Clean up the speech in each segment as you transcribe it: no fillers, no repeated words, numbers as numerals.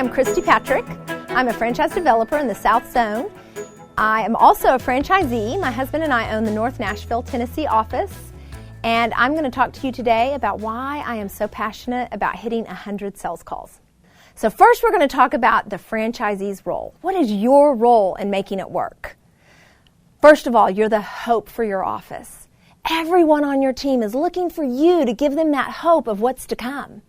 I'm Christi Patrick. I'm a franchise developer in the South Zone. I am also a franchisee. My husband and I own the North Nashville, Tennessee office. And I'm going to talk to you today about why I am so passionate about hitting 100 sales calls. So first we're going to talk about the franchisee's role. What is your role in making it work? First of all, you're the hope for your office. Everyone on your team is looking for you to give them that hope of what's to come.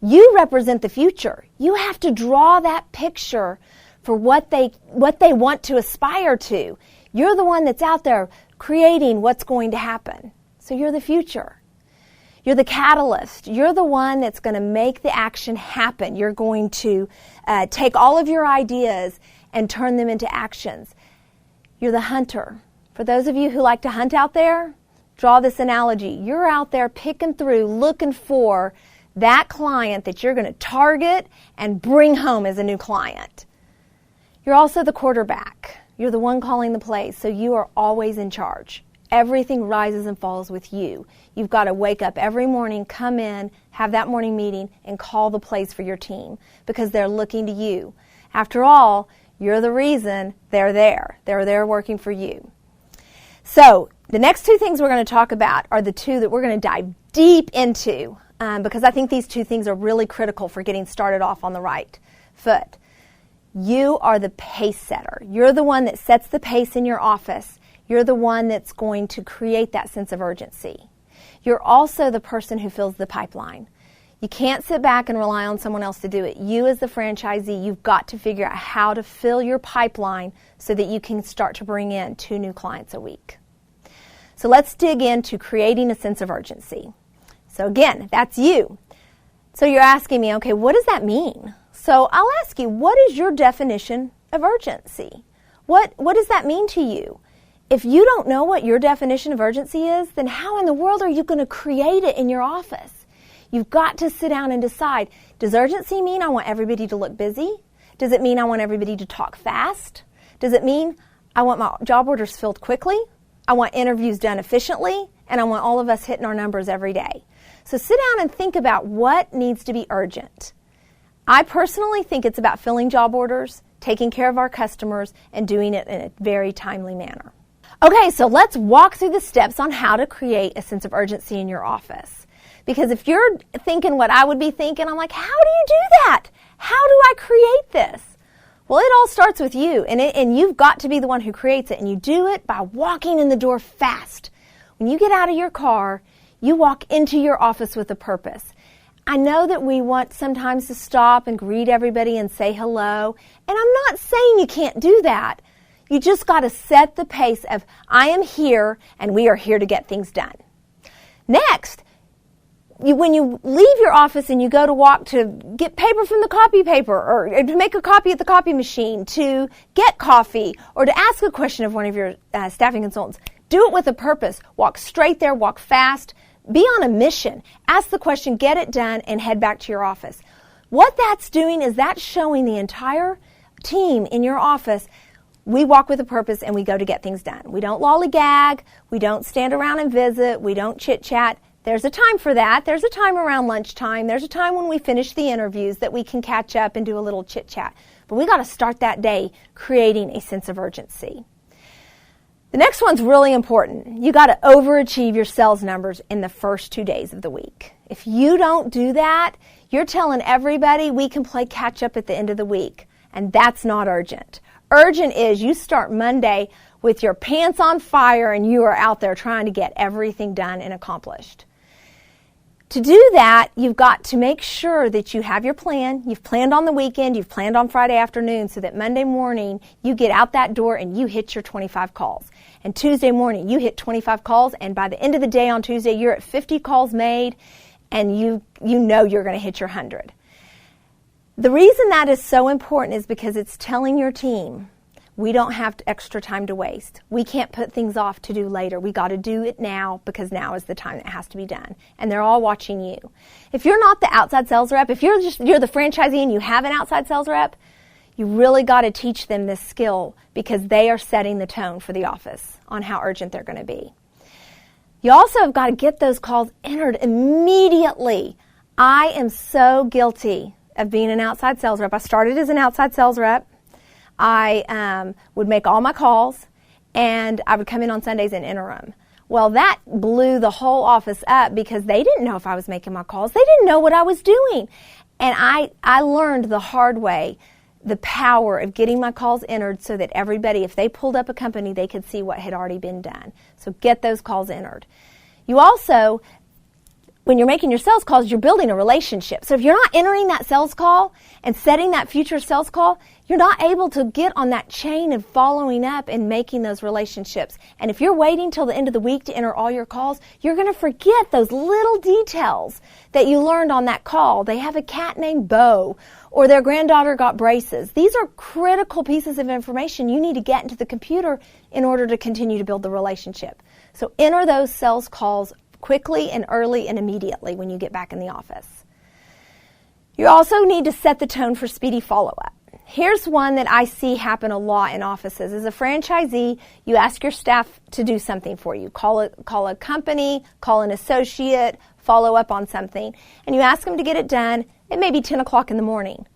You represent the future. You have to draw that picture for what they want to aspire to. You're the one that's out there creating what's going to happen. So you're the future. You're the catalyst. You're the one that's going to make the action happen. You're going to take all of your ideas and turn them into actions. You're the hunter. For those of you who like to hunt out there, draw this analogy. You're out there picking through, looking for that client that you're going to target and bring home as a new client. You're also the quarterback. You're the one calling the plays, so you are always in charge. Everything rises and falls with you. You've got to wake up every morning, come in, have that morning meeting, and call the plays for your team because they're looking to you. After all, you're the reason they're there. They're there working for you. So the next two things we're going to talk about are the two that we're going to dive deep into because I think these two things are really critical for getting started off on the right foot. You are the pace setter. You're the one that sets the pace in your office. You're the one that's going to create that sense of urgency. You're also the person who fills the pipeline. You can't sit back and rely on someone else to do it. You as the franchisee, you've got to figure out how to fill your pipeline so that you can start to bring in 2 new clients a week. So let's dig into creating a sense of urgency. So again, that's you. So you're asking me, okay, what does that mean? So I'll ask you, what is your definition of urgency? What does that mean to you? If you don't know what your definition of urgency is, then how in the world are you going to create it in your office? You've got to sit down and decide, does urgency mean I want everybody to look busy? Does it mean I want everybody to talk fast? Does it mean I want my job orders filled quickly? I want interviews done efficiently? And I want all of us hitting our numbers every day. So sit down and think about what needs to be urgent. I personally think it's about filling job orders, taking care of our customers, and doing it in a very timely manner. Okay, so let's walk through the steps on how to create a sense of urgency in your office. Because if you're thinking what I would be thinking, I'm like, how do you do that? How do I create this? Well, it all starts with you, and you've got to be the one who creates it, and you do it by walking in the door fast. When you get out of your car, you walk into your office with a purpose. I know that we want sometimes to stop and greet everybody and say hello, and I'm not saying you can't do that. You just got to set the pace of, I am here, and we are here to get things done. Next, when you leave your office and you go to walk to get paper from the copy paper or to make a copy at the copy machine, to get coffee, or to ask a question of one of your staffing consultants, do it with a purpose. Walk straight there, walk fast, be on a mission. Ask the question, get it done, and head back to your office. What that's doing is that's showing the entire team in your office, we walk with a purpose and we go to get things done. We don't lollygag, we don't stand around and visit, we don't chit-chat. There's a time for that. There's a time around lunchtime. There's a time when we finish the interviews that we can catch up and do a little chit-chat. But we got to start that day creating a sense of urgency. The next one's really important. You got to overachieve your sales numbers in the first 2 days of the week. If you don't do that, you're telling everybody we can play catch up at the end of the week. And that's not urgent. Urgent is you start Monday with your pants on fire and you are out there trying to get everything done and accomplished. To do that, you've got to make sure that you have your plan. You've planned on the weekend. You've planned on Friday afternoon so that Monday morning you get out that door and you hit your 25 calls. And Tuesday morning you hit 25 calls, and by the end of the day on Tuesday you're at 50 calls made and you know you're going to hit your 100. The reason that is so important is because it's telling your team, we don't have extra time to waste. We can't put things off to do later. We got to do it now because now is the time that has to be done. And they're all watching you. If you're not the outside sales rep, if you're the franchisee and you have an outside sales rep, you really got to teach them this skill because they are setting the tone for the office on how urgent they're going to be. You also have got to get those calls entered immediately. I am so guilty of being an outside sales rep. I started as an outside sales rep. I would make all my calls, and I would come in on Sundays and enter them. Well, that blew the whole office up because they didn't know if I was making my calls. They didn't know what I was doing. And I learned the hard way the power of getting my calls entered so that everybody, if they pulled up a company, they could see what had already been done. So get those calls entered. You also, when you're making your sales calls, you're building a relationship. So if you're not entering that sales call and setting that future sales call, you're not able to get on that chain of following up and making those relationships. And if you're waiting till the end of the week to enter all your calls, you're going to forget those little details that you learned on that call. They have a cat named Bo, or their granddaughter got braces. These are critical pieces of information you need to get into the computer in order to continue to build the relationship. So enter those sales calls quickly and early and immediately when you get back in the office. You also need to set the tone for speedy follow-up. Here's one that I see happen a lot in offices. As a franchisee, you ask your staff to do something for you. Call a company, call an associate, follow up on something, and you ask them to get it done. It may be 10 o'clock in the morning,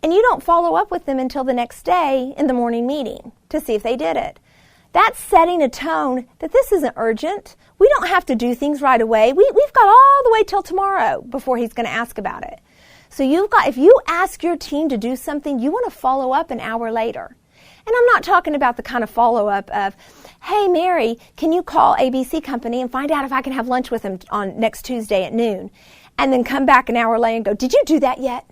and you don't follow up with them until the next day in the morning meeting to see if they did it. That's setting a tone that this isn't urgent. We don't have to do things right away. We've got all the way till tomorrow before he's going to ask about it. So if you ask your team to do something, you want to follow up an hour later. And I'm not talking about the kind of follow-up of, hey, Mary, can you call ABC Company and find out if I can have lunch with them on next Tuesday at noon? And then come back an hour later and go, did you do that yet?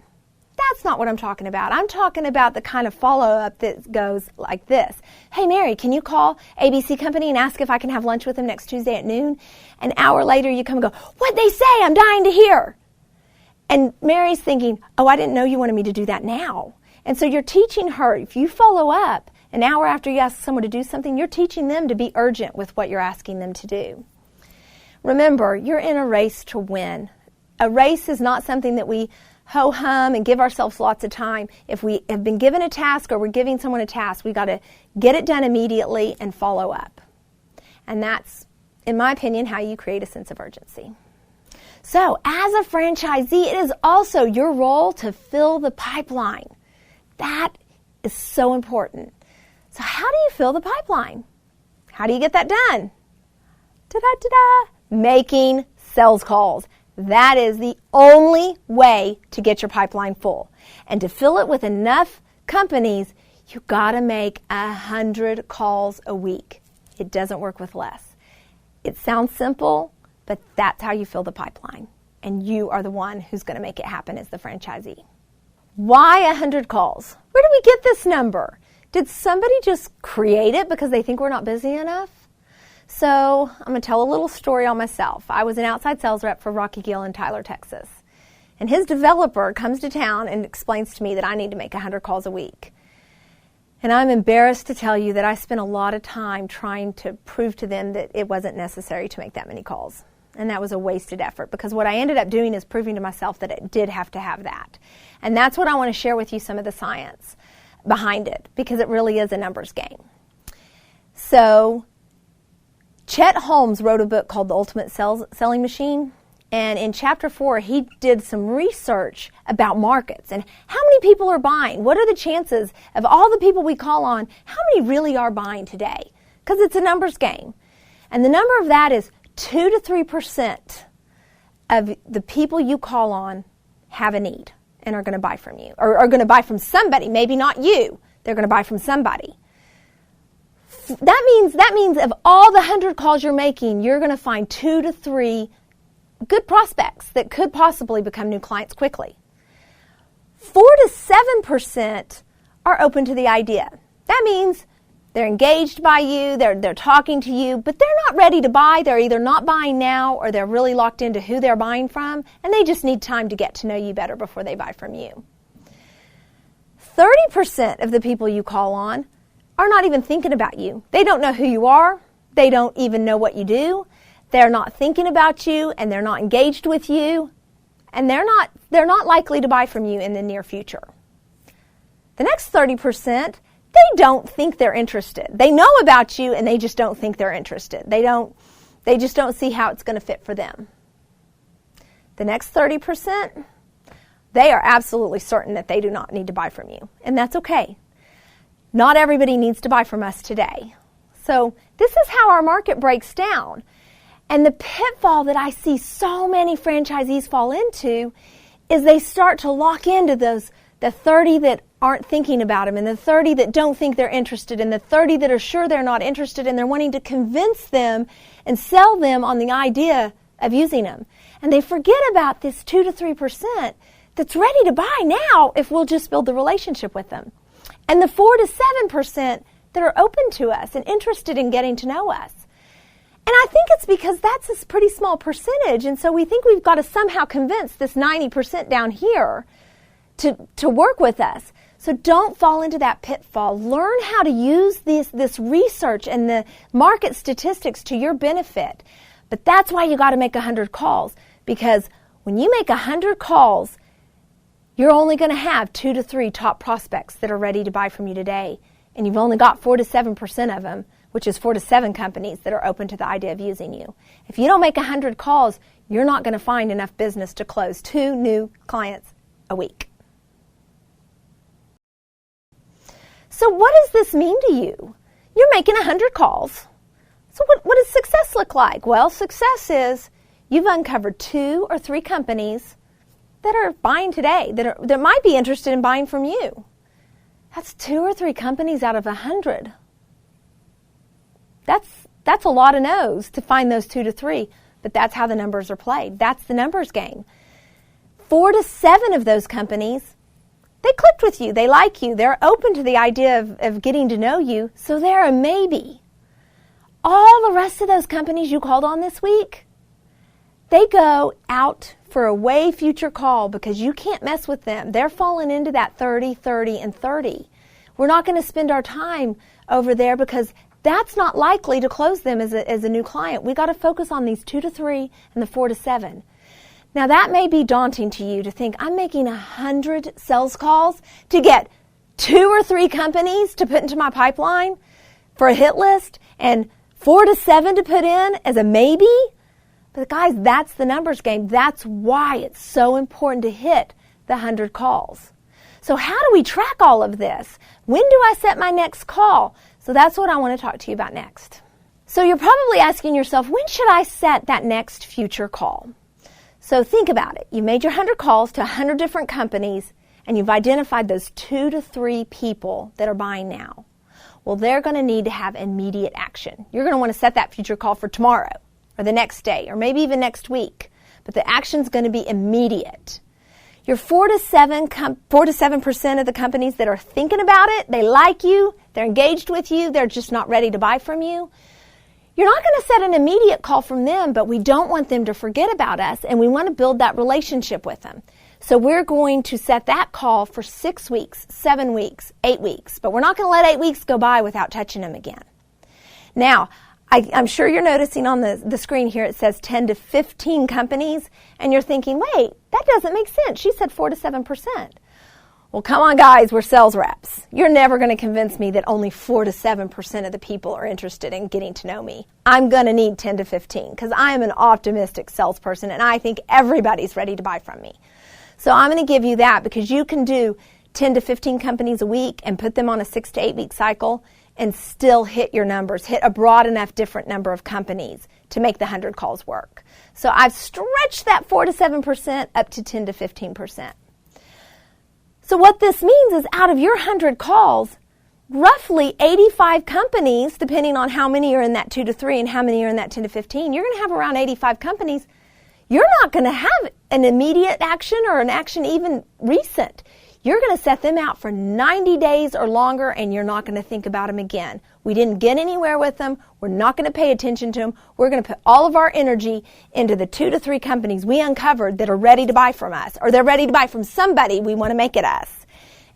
That's not what I'm talking about. I'm talking about the kind of follow-up that goes like this. Hey, Mary, can you call ABC Company and ask if I can have lunch with them next Tuesday at noon? An hour later, you come and go, what'd they say? I'm dying to hear. And Mary's thinking, oh, I didn't know you wanted me to do that now. And so you're teaching her, if you follow up an hour after you ask someone to do something, you're teaching them to be urgent with what you're asking them to do. Remember, you're in a race to win. A race is not something that we ho-hum and give ourselves lots of time. If we have been given a task or we're giving someone a task, we've got to get it done immediately and follow up. And that's, in my opinion, how you create a sense of urgency. So, as a franchisee, it is also your role to fill the pipeline. That is so important. So, how do you fill the pipeline? How do you get that done? Ta-da-ta-da! Making sales calls. That is the only way to get your pipeline full. And to fill it with enough companies, you got to make 100 calls a week. It doesn't work with less. It sounds simple, but that's how you fill the pipeline. And you are the one who's going to make it happen as the franchisee. Why 100 calls? Where did we get this number? Did somebody just create it because they think we're not busy enough? So I'm going to tell a little story on myself. I was an outside sales rep for Rocky Gill in Tyler, Texas. And his developer comes to town and explains to me that I need to make 100 calls a week. And I'm embarrassed to tell you that I spent a lot of time trying to prove to them that it wasn't necessary to make that many calls. And that was a wasted effort because what I ended up doing is proving to myself that it did have to have that. And that's what I want to share with you, some of the science behind it, because it really is a numbers game. So Chet Holmes wrote a book called The Ultimate Selling Machine. And in chapter 4, he did some research about markets and how many people are buying. What are the chances of all the people we call on, how many really are buying today? Because it's a numbers game. And the number of that is 2 to 3% of the people you call on have a need and are going to buy from you, or are going to buy from somebody, maybe not you. They're going to buy from somebody. That means of all the 100 calls you're making, you're going to find 2 to 3 good prospects that could possibly become new clients quickly. 4 to 7% are open to the idea. That means they're engaged by you, they're talking to you, but they're not ready to buy. They're either not buying now or they're really locked into who they're buying from, and they just need time to get to know you better before they buy from you. 30% of the people you call on are not even thinking about you. They don't know who you are. They don't even know what you do. They're not thinking about you, and they're not engaged with you, and they're not likely to buy from you in the near future. The next 30%, they don't think they're interested. They know about you, and they just don't think they're interested. They just don't see how it's going to fit for them. The next 30%, they are absolutely certain that they do not need to buy from you. And that's okay. Not everybody needs to buy from us today. So this is how our market breaks down. And the pitfall that I see so many franchisees fall into is they start to lock into the 30 that aren't thinking about them, and the 30 that don't think they're interested, and the 30 that are sure they're not interested, and they're wanting to convince them and sell them on the idea of using them. And they forget about this 2 to 3% that's ready to buy now if we'll just build the relationship with them. And the 4 to 7% that are open to us and interested in getting to know us. And I think it's because that's a pretty small percentage, and so we think we've got to somehow convince this 90% down here to work with us. So don't fall into that pitfall. Learn how to use this research and the market statistics to your benefit. But that's why you got to make 100 calls, because when you make 100 calls, you're only going to have 2 to 3 top prospects that are ready to buy from you today. And you've only got 4 to 7% of them, which is 4 to 7 companies that are open to the idea of using you. If you don't make 100 calls, you're not going to find enough business to close 2 new clients a week. So what does this mean to you? You're making 100 calls. So what does success look like? Well, success is you've uncovered 2 or 3 companies that are buying today, that might be interested in buying from you. That's 2 or 3 companies out of 100. That's a lot of no's to find those 2 to 3, but that's how the numbers are played. That's the numbers game. 4 to 7 of those companies, they clicked with you, they like you, they're open to the idea of getting to know you, so they're a maybe. All the rest of those companies you called on this week, they go out for a way future call because you can't mess with them. They're falling into that 30, 30, and 30. We're not going to spend our time over there because that's not likely to close them as a new client. We got to focus on these 2 to 3 and the 4 to 7. Now that may be daunting to you to think I'm making 100 sales calls to get 2 or 3 companies to put into my pipeline for a hit list and 4 to 7 to put in as a maybe. But guys, that's the numbers game. That's why it's so important to hit the 100 calls. So how do we track all of this? When do I set my next call? So that's what I want to talk to you about next. So you're probably asking yourself, when should I set that next future call? So think about it. You made your 100 calls to 100 different companies, and you've identified those 2 to 3 people that are buying now. Well, they're going to need to have immediate action. You're going to want to set that future call for tomorrow or the next day or maybe even next week, but the action's going to be immediate. Your 4 to 7% of the companies that are thinking about it, they like you, they're engaged with you, they're just not ready to buy from you. You're not going to set an immediate call from them, but we don't want them to forget about us, and we want to build that relationship with them. So we're going to set that call for 6 weeks, 7 weeks, 8 weeks, but we're not going to let 8 weeks go by without touching them again. Now, I'm sure you're noticing on the screen here it says 10 to 15 companies, and you're thinking, wait, that doesn't make sense. She said 4 to 7%. Well, come on, guys, we're sales reps. You're never going to convince me that only 4 to 7% of the people are interested in getting to know me. I'm going to need 10 to 15 because I am an optimistic salesperson, and I think everybody's ready to buy from me. So I'm going to give you that because you can do 10 to 15 companies a week and put them on a 6 to 8 week cycle and still hit your numbers, hit a broad enough different number of companies to make the 100 calls work. So I've stretched that 4 to 7% up to 10 to 15%. So what this means is out of your 100 calls, roughly 85 companies, depending on how many are in that 2 to 3 and how many are in that 10 to 15, you're going to have around 85 companies. You're not going to have an immediate action or an action even recent. You're going to set them out for 90 days or longer, and you're not going to think about them again. We didn't get anywhere with them. We're not going to pay attention to them. We're going to put all of our energy into the 2 to 3 companies we uncovered that are ready to buy from us, or they're ready to buy from somebody we want to make it us.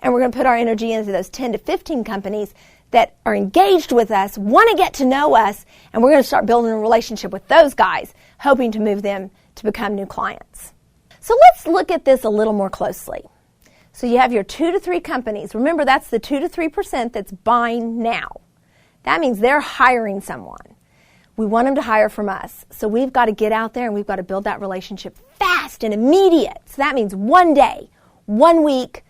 And we're going to put our energy into those 10 to 15 companies that are engaged with us, want to get to know us, and we're going to start building a relationship with those guys, hoping to move them to become new clients. So let's look at this a little more closely. So you have your 2 to 3 companies. Remember, that's the 2 to 3% that's buying now. That means they're hiring someone. We want them to hire from us. So we've got to get out there and we've got to build that relationship fast and immediate. So that means one day, 1 week,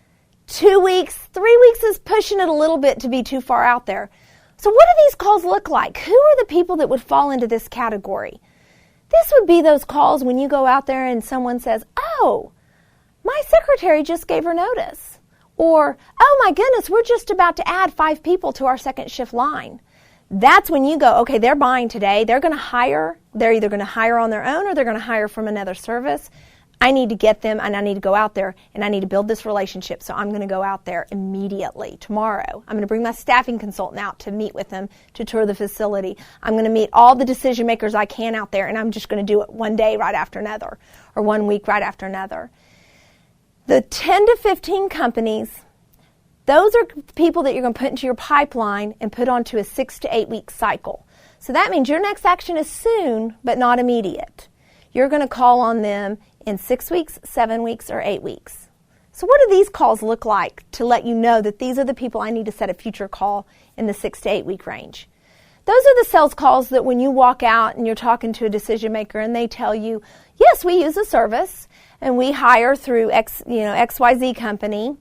2 weeks, 3 weeks is pushing it a little bit to be too far out there. So what do these calls look like? Who are the people that would fall into this category? This would be those calls when you go out there and someone says, oh, my secretary just gave her notice. Or, oh my goodness, we're just about to add 5 people to our second shift line. That's when you go, okay, they're buying today. They're going to hire. They're either going to hire on their own or they're going to hire from another service. I need to get them and I need to go out there and I need to build this relationship. So I'm going to go out there immediately tomorrow. I'm going to bring my staffing consultant out to meet with them, to tour the facility. I'm going to meet all the decision makers I can out there, and I'm just going to do it one day right after another or 1 week right after another. The 10 to 15 companies, those are people that you're going to put into your pipeline and put onto a 6 to 8 week cycle. So that means your next action is soon, but not immediate. You're going to call on them in 6 weeks, 7 weeks, or 8 weeks. So what do these calls look like to let you know that these are the people I need to set a future call in the 6 to 8 week range? Those are the sales calls that when you walk out and you're talking to a decision maker and they tell you, yes, we use a service and we hire through XYZ company.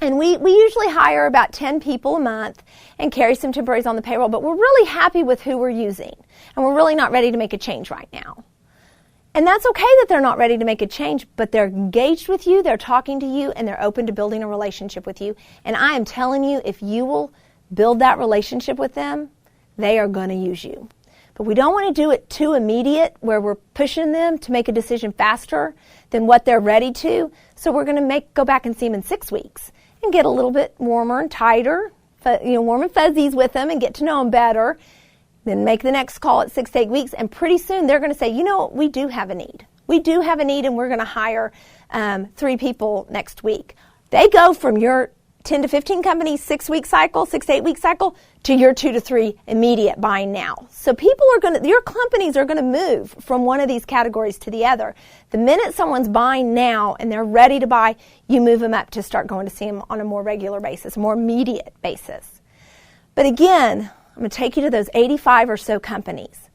And we usually hire about 10 people a month and carry some temporaries on the payroll, but we're really happy with who we're using. And we're really not ready to make a change right now. And that's okay that they're not ready to make a change, but they're engaged with you, they're talking to you, and they're open to building a relationship with you. And I am telling you, if you will build that relationship with them, they are going to use you. But we don't want to do it too immediate where we're pushing them to make a decision faster than what they're ready to. So we're going to go back and see them in 6 weeks and get a little bit warmer and tighter, warm and fuzzies with them and get to know them better. Then make the next call at 6 to 8 weeks, and pretty soon they're going to say, you know what, we do have a need. We do have a need, and we're going to hire 3 people next week. They go from your 10 to 15 companies 6 week cycle, 6 to 8 week cycle, to your 2 to 3 immediate buying now. So your companies are going to move from one of these categories to the other. The minute someone's buying now and they're ready to buy, you move them up to start going to see them on a more regular basis, more immediate basis. But again, I'm going to take you to those 85 or so companies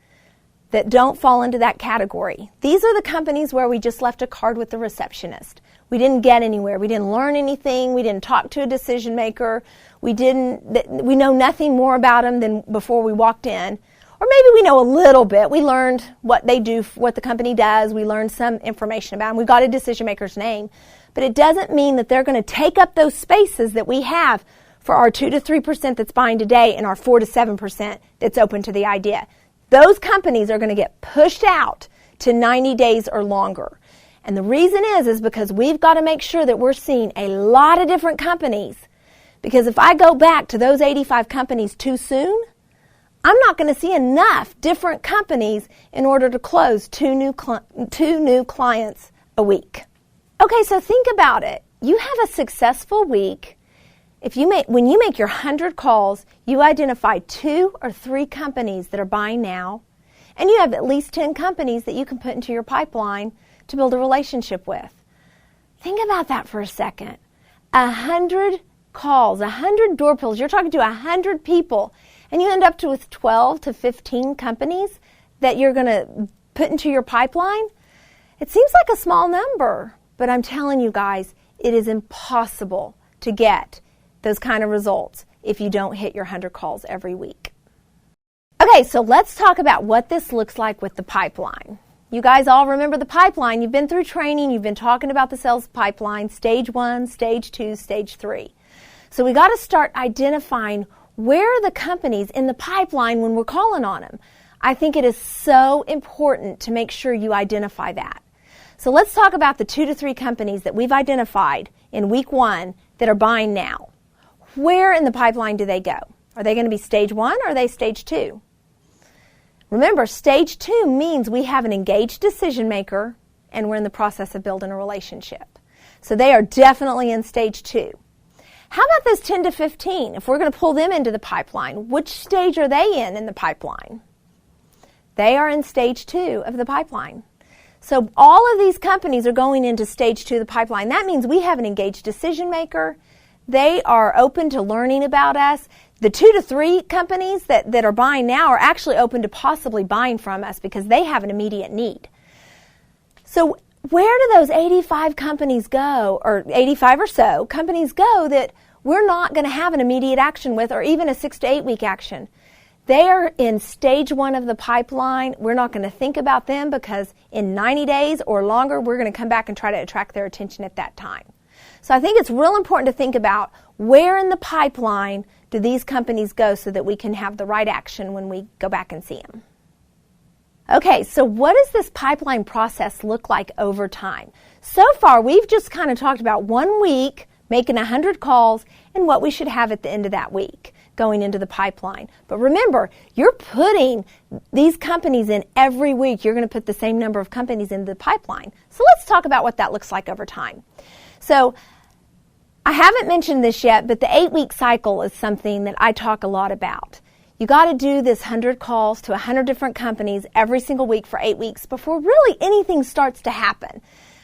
that don't fall into that category. These are the companies where we just left a card with the receptionist. We didn't get anywhere. We didn't learn anything. We didn't talk to a decision maker. We know nothing more about them than before we walked in. Or maybe we know a little bit. We learned what they do, what the company does. We learned some information about them. We got a decision maker's name. But it doesn't mean that they're going to take up those spaces that we have for our 2 to 3% that's buying today and our 4 to 7% that's open to the idea. Those companies are going to get pushed out to 90 days or longer. And the reason is because we've got to make sure that we're seeing a lot of different companies. Because if I go back to those 85 companies too soon, I'm not going to see enough different companies in order to close two new clients a week. Okay, so think about it. You have a successful week. When you make your 100 calls, you identify 2 or 3 companies that are buying now, and you have at least 10 companies that you can put into your pipeline to build a relationship with. Think about that for a second. 100 calls, 100 door pulls. You're talking to 100 people, and you end up with 12 to 15 companies that you're going to put into your pipeline. It seems like a small number, but I'm telling you guys, it is impossible to get those kind of results if you don't hit your 100 calls every week. Okay, so let's talk about what this looks like with the pipeline. You guys all remember the pipeline. You've been through training. You've been talking about the sales pipeline, stage 1, stage 2, stage 3. So we got to start identifying where are the companies in the pipeline when we're calling on them. I think it is so important to make sure you identify that. So let's talk about the 2 to 3 companies that we've identified in week 1 that are buying now. Where in the pipeline do they go? Are they going to be stage 1 or are they stage 2? Remember, stage 2 means we have an engaged decision maker and we're in the process of building a relationship. So they are definitely in stage 2. How about those 10 to 15? If we're going to pull them into the pipeline, which stage are they in the pipeline? They are in stage 2 of the pipeline. So all of these companies are going into stage 2 of the pipeline. That means we have an engaged decision maker. They are open to learning about us. The 2 to 3 companies that are buying now are actually open to possibly buying from us because they have an immediate need. So where do those 85 companies go, or 85 or so companies go that we're not going to have an immediate action with, or even a 6 to 8 week action? They are in stage 1 of the pipeline. We're not going to think about them because in 90 days or longer, we're going to come back and try to attract their attention at that time. So I think it's real important to think about where in the pipeline do these companies go so that we can have the right action when we go back and see them. Okay, so what does this pipeline process look like over time? So far, we've just kind of talked about 1 week, making 100 calls, and what we should have at the end of that week going into the pipeline. But remember, you're putting these companies in every week. You're going to put the same number of companies into the pipeline. So let's talk about what that looks like over time. So I haven't mentioned this yet, but the 8-week cycle is something that I talk a lot about. You got to do this 100 calls to 100 different companies every single week for 8 weeks before really anything starts to happen.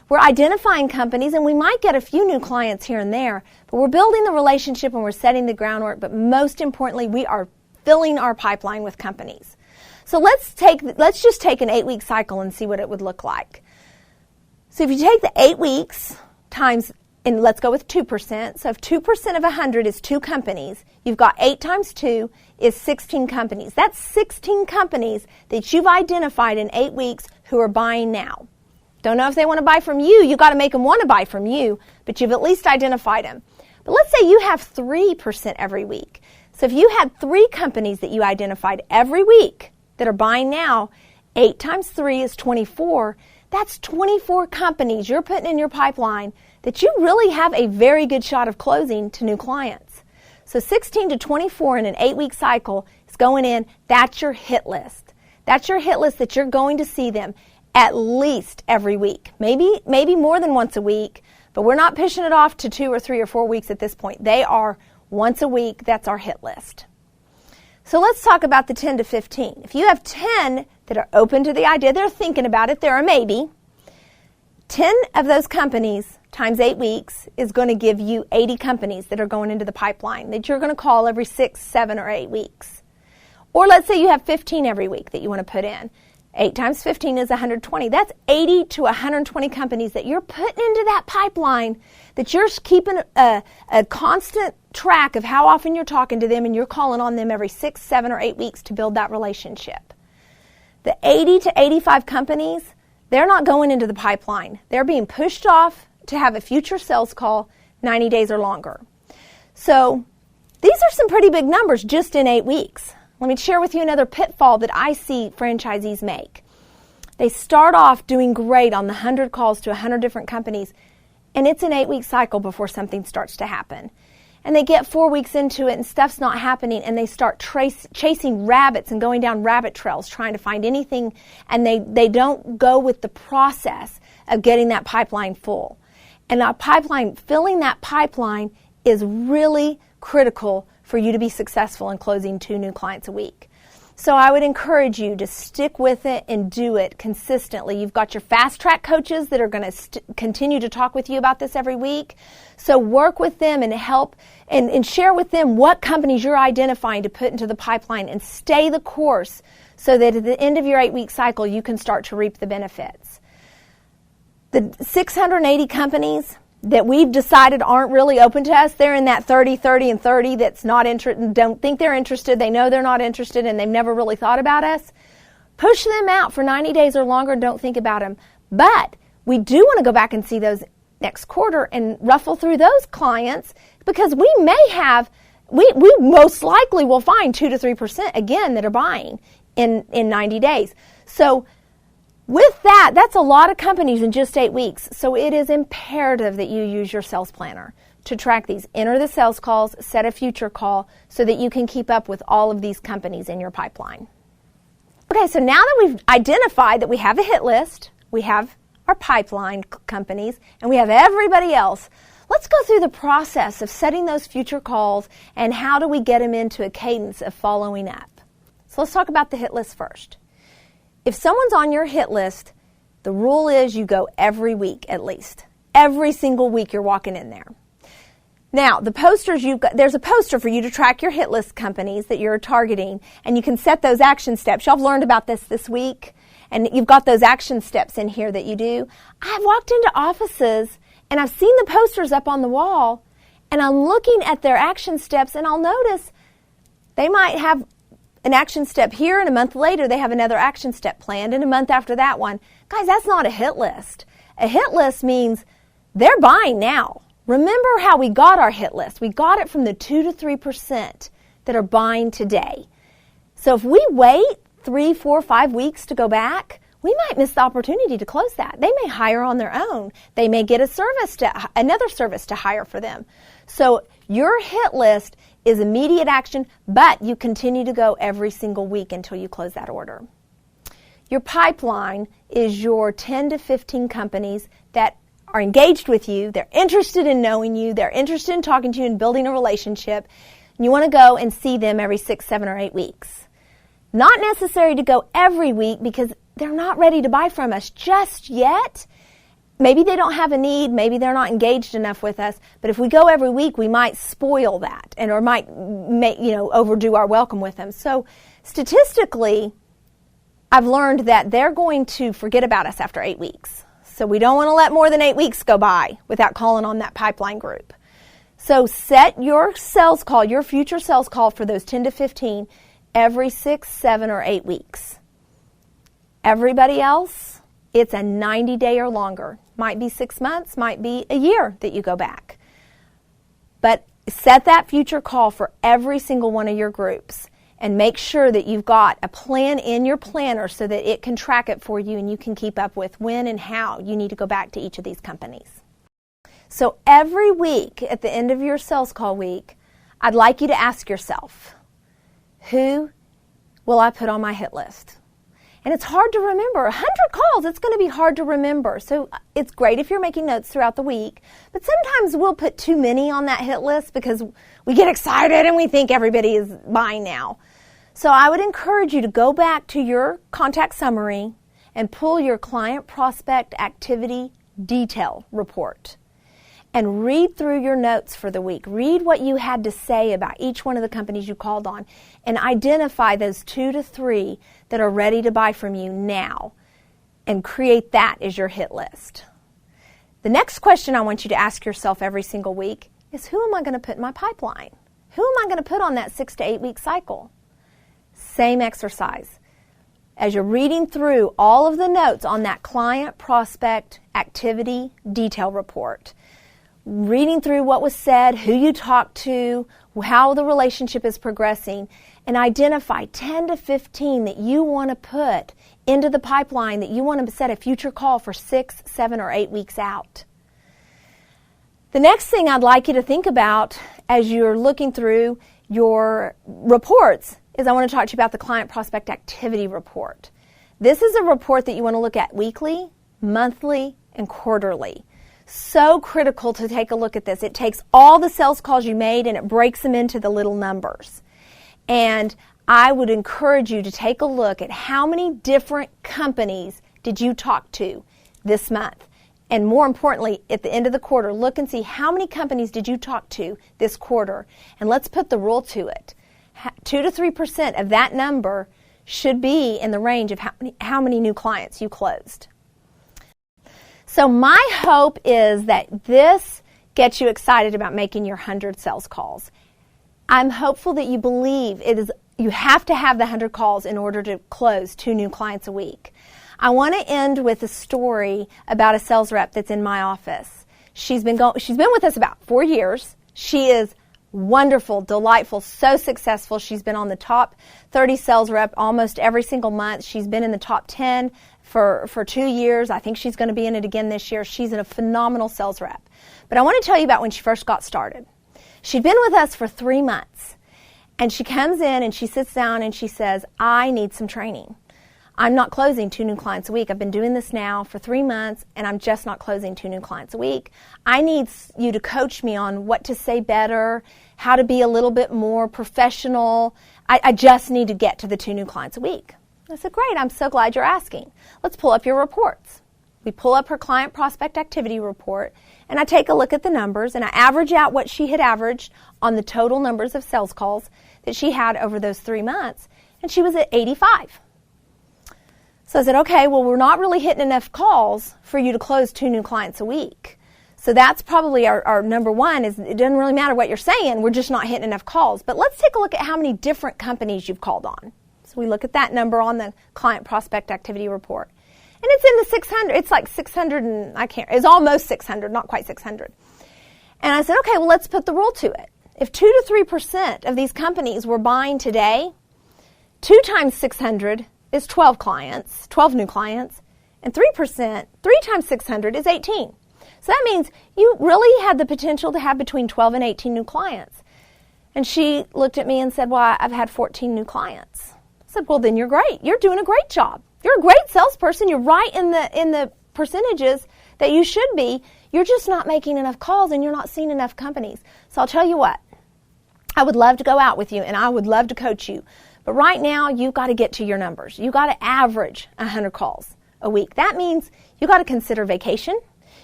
We're identifying companies, and we might get a few new clients here and there, but we're building the relationship and we're setting the groundwork, but most importantly, we are filling our pipeline with companies. So let's just take an 8-week cycle and see what it would look like. So if you take the 8 weeks times, and let's go with 2%. So if 2% of 100 is 2 companies, you've got 8 times 2 is 16 companies. That's 16 companies that you've identified in 8 weeks who are buying now. Don't know if they want to buy from you. You've got to make them want to buy from you, but you've at least identified them. But let's say you have 3% every week. So if you had 3 companies that you identified every week that are buying now, 8 times 3 is 24. That's 24 companies you're putting in your pipeline that you really have a very good shot of closing to new clients. So 16 to 24 in an 8-week cycle is going in. That's your hit list. That's your hit list that you're going to see them at least every week. Maybe more than once a week, but we're not pushing it off to 2 or 3 or 4 weeks at this point. They are once a week. That's our hit list. So let's talk about the 10 to 15. If you have 10 that are open to the idea, they're thinking about it, they're a maybe, 10 of those companies times 8 weeks is going to give you 80 companies that are going into the pipeline that you're going to call every 6, 7, or 8 weeks. Or let's say you have 15 every week that you want to put in. 8 times 15 is 120. That's 80 to 120 companies that you're putting into that pipeline, that you're keeping a constant track of how often you're talking to them, and you're calling on them every 6, 7, or 8 weeks to build that relationship. The 80 to 85 companies, they're not going into the pipeline. They're being pushed off to have a future sales call 90 days or longer. So these are some pretty big numbers just in 8 weeks. Let me share with you another pitfall that I see franchisees make. They start off doing great on the 100 calls to 100 different companies, and it's an 8-week cycle before something starts to happen. And they get 4 weeks into it and stuff's not happening, and they start chasing rabbits and going down rabbit trails trying to find anything, and they don't go with the process of getting that pipeline full. And filling that pipeline is really critical for you to be successful in closing 2 new clients a week. So I would encourage you to stick with it and do it consistently. You've got your fast track coaches that are going to continue to talk with you about this every week. So work with them and help and share with them what companies you're identifying to put into the pipeline, and stay the course so that at the end of your 8-week cycle you can start to reap the benefits. The 680 companies that we've decided aren't really open to us, they're in that 30, 30, and 30 that's not interested, don't think they're interested, they know they're not interested, and they've never really thought about us. Push them out for 90 days or longer, don't think about them. But we do want to go back and see those next quarter and ruffle through those clients, because we most likely will find 2 to 3% again that are buying in 90 days. So with that, that's a lot of companies in just 8 weeks. So it is imperative that you use your sales planner to track these. Enter the sales calls, set a future call so that you can keep up with all of these companies in your pipeline. Okay, so now that we've identified that we have a hit list, we have our pipeline companies, and we have everybody else, let's go through the process of setting those future calls and how do we get them into a cadence of following up. So let's talk about the hit list first. If someone's on your hit list, the rule is you go every week at least. Every single week you're walking in there. Now, the posters there's a poster for you to track your hit list companies that you're targeting, and you can set those action steps. Y'all have learned about this week, And you've got those action steps in here that you do. I've walked into offices and I've seen the posters up on the wall, and I'm looking at their action steps, and I'll notice they might have an action step here, and a month later they have another action step planned, and a month after that one. Guys, that's not a hit list. A hit list means they're buying now. Remember how we got our hit list. We got it from the 2 to 3% that are buying today. So if we wait 3, 4, 5 weeks to go back, we might miss the opportunity to close that. They may hire on their own. They may get another service to hire for them. So your hit list is immediate action, but you continue to go every single week until you close that order. Your pipeline is your 10 to 15 companies that are engaged with you. They're interested in knowing you. They're interested in talking to you and building a relationship. And you want to go and see them every 6, 7, or 8 weeks. Not necessary to go every week because they're not ready to buy from us just yet. Maybe they don't have a need. Maybe they're not engaged enough with us. But if we go every week, we might spoil that or might overdo our welcome with them. So statistically, I've learned that they're going to forget about us after 8 weeks. So we don't want to let more than 8 weeks go by without calling on that pipeline group. So set your sales call, your future sales call for those 10 to 15 every 6, 7, or 8 weeks. Everybody else, it's a 90-day or longer. Might be 6 months, might be a year that you go back. But set that future call for every single one of your groups and make sure that you've got a plan in your planner so that it can track it for you and you can keep up with when and how you need to go back to each of these companies. So every week at the end of your sales call week, I'd like you to ask yourself, who will I put on my hit list? And it's hard to remember. 100 calls, it's going to be hard to remember. So it's great if you're making notes throughout the week, but sometimes we'll put too many on that hit list because we get excited and we think everybody is buying now. So I would encourage you to go back to your contact summary and pull your client prospect activity detail report and read through your notes for the week. Read what you had to say about each one of the companies you called on and identify those 2 to 3 that are ready to buy from you now and create that as your hit list. The next question I want you to ask yourself every single week is, who am I going to put in my pipeline? Who am I going to put on that 6 to 8 week cycle? Same exercise. As you're reading through all of the notes on that client prospect activity detail report, reading through what was said, who you talked to, how the relationship is progressing, and identify 10 to 15 that you want to put into the pipeline, that you want to set a future call for 6, 7, or 8 weeks out. The next thing I'd like you to think about as you're looking through your reports is I want to talk to you about the client prospect activity report. This is a report that you want to look at weekly, monthly, and quarterly. So critical to take a look at this. It takes all the sales calls you made and it breaks them into the little numbers. And I would encourage you to take a look at how many different companies did you talk to this month. And more importantly, at the end of the quarter, look and see how many companies did you talk to this quarter. And let's put the rule to it. 2 to 3% of that number should be in the range of how many new clients you closed. So my hope is that this gets you excited about making your 100 sales calls. I'm hopeful that you believe you have to have the 100 calls in order to close 2 new clients a week. I want to end with a story about a sales rep that's in my office. She's been with us about 4 years. She is wonderful, delightful, so successful. She's been on the top 30 sales rep almost every single month. She's been in the top 10 for 2 years. I think she's going to be in it again this year. She's a phenomenal sales rep. But I want to tell you about when she first got started. She'd been with us for 3 months. And she comes in and she sits down and she says, I need some training. I'm not closing 2 new clients a week. I've been doing this now for 3 months and I'm just not closing 2 new clients a week. I need you to coach me on what to say better, how to be a little bit more professional. I just need to get to the 2 new clients a week. I said, great, I'm so glad you're asking. Let's pull up your reports. We pull up her client prospect activity report and I take a look at the numbers and I average out what she had averaged on the total numbers of sales calls that she had over those 3 months, and she was at 85. So I said, okay, well, we're not really hitting enough calls for you to close 2 new clients a week. So that's probably our number one, is it doesn't really matter what you're saying, we're just not hitting enough calls. But let's take a look at how many different companies you've called on. So we look at that number on the client prospect activity report. And it's in the 600, it's like 600 and it's almost 600, not quite 600. And I said, okay, well, let's put the rule to it. If 2 to 3% of these companies were buying today, 2 times 600 is 12 clients, 12 new clients, and 3%, 3 times 600 is 18. So that means you really had the potential to have between 12 and 18 new clients. And she looked at me and said, well, I've had 14 new clients. I said, well, then you're great. You're doing a great job. You're a great salesperson. You're right in the percentages that you should be. You're just not making enough calls and you're not seeing enough companies. So I'll tell you what, I would love to go out with you and I would love to coach you. But right now, you've got to get to your numbers. You've got to average 100 calls a week. That means you've got to consider vacation.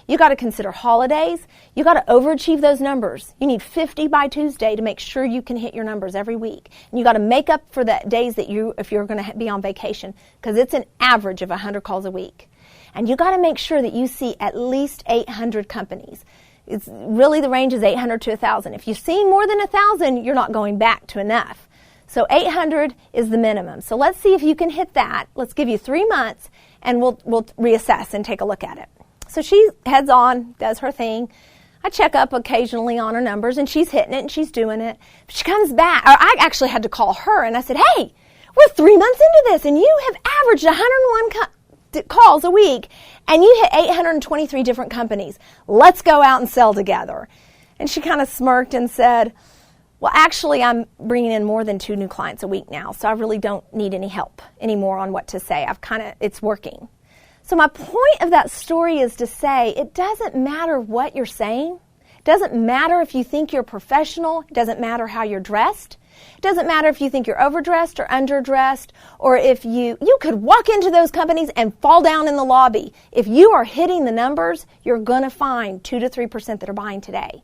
You got to consider holidays. You got to overachieve those numbers. You need 50 by Tuesday to make sure you can hit your numbers every week. And you got to make up for the days that if you're going to be on vacation, because it's an average of 100 calls a week. And you got to make sure that you see at least 800 companies. It's really, the range is 800 to 1,000. If you see more than 1,000, you're not going back to enough. So 800 is the minimum. So let's see if you can hit that. Let's give you 3 months and we'll reassess and take a look at it. So she heads on, does her thing. I check up occasionally on her numbers, and she's hitting it, and she's doing it. She comes back. Or I actually had to call her, and I said, hey, we're 3 months into this, and you have averaged 101 calls a week, and you hit 823 different companies. Let's go out and sell together. And she kind of smirked and said, well, actually, I'm bringing in more than 2 new clients a week now, so I really don't need any help anymore on what to say. It's working. So my point of that story is to say it doesn't matter what you're saying. It doesn't matter if you think you're professional. It doesn't matter how you're dressed. It doesn't matter if you think you're overdressed or underdressed, or if you could walk into those companies and fall down in the lobby. If you are hitting the numbers, you're going to find 2 to 3% that are buying today.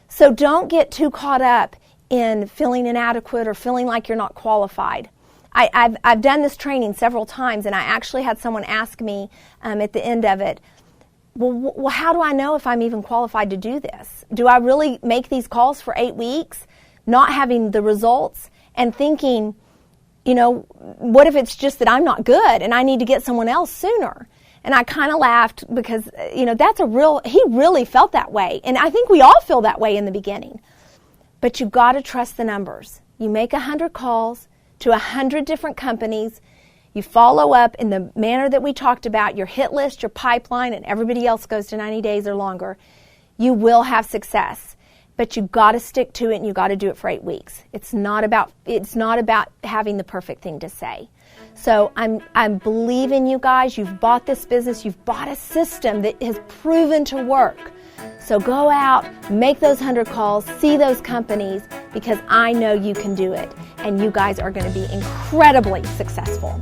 So don't get too caught up in feeling inadequate or feeling like you're not qualified. I've done this training several times, and I actually had someone ask me at the end of it, well, how do I know if I'm even qualified to do this? Do I really make these calls for 8 weeks, not having the results, and thinking, what if it's just that I'm not good and I need to get someone else sooner? And I kind of laughed because, he really felt that way. And I think we all feel that way in the beginning. But you've got to trust the numbers. You make 100 calls to 100 different companies. You follow up in the manner that we talked about, your hit list, your pipeline, and everybody else goes to 90 days or longer. You will have success, but you've got to stick to it, and you've got to do it for 8 weeks. It's not about having the perfect thing to say. So I believe in you guys. You've bought this business. You've bought a system that has proven to work. So go out, make those 100 calls, see those companies, because I know you can do it, and you guys are going to be incredibly successful.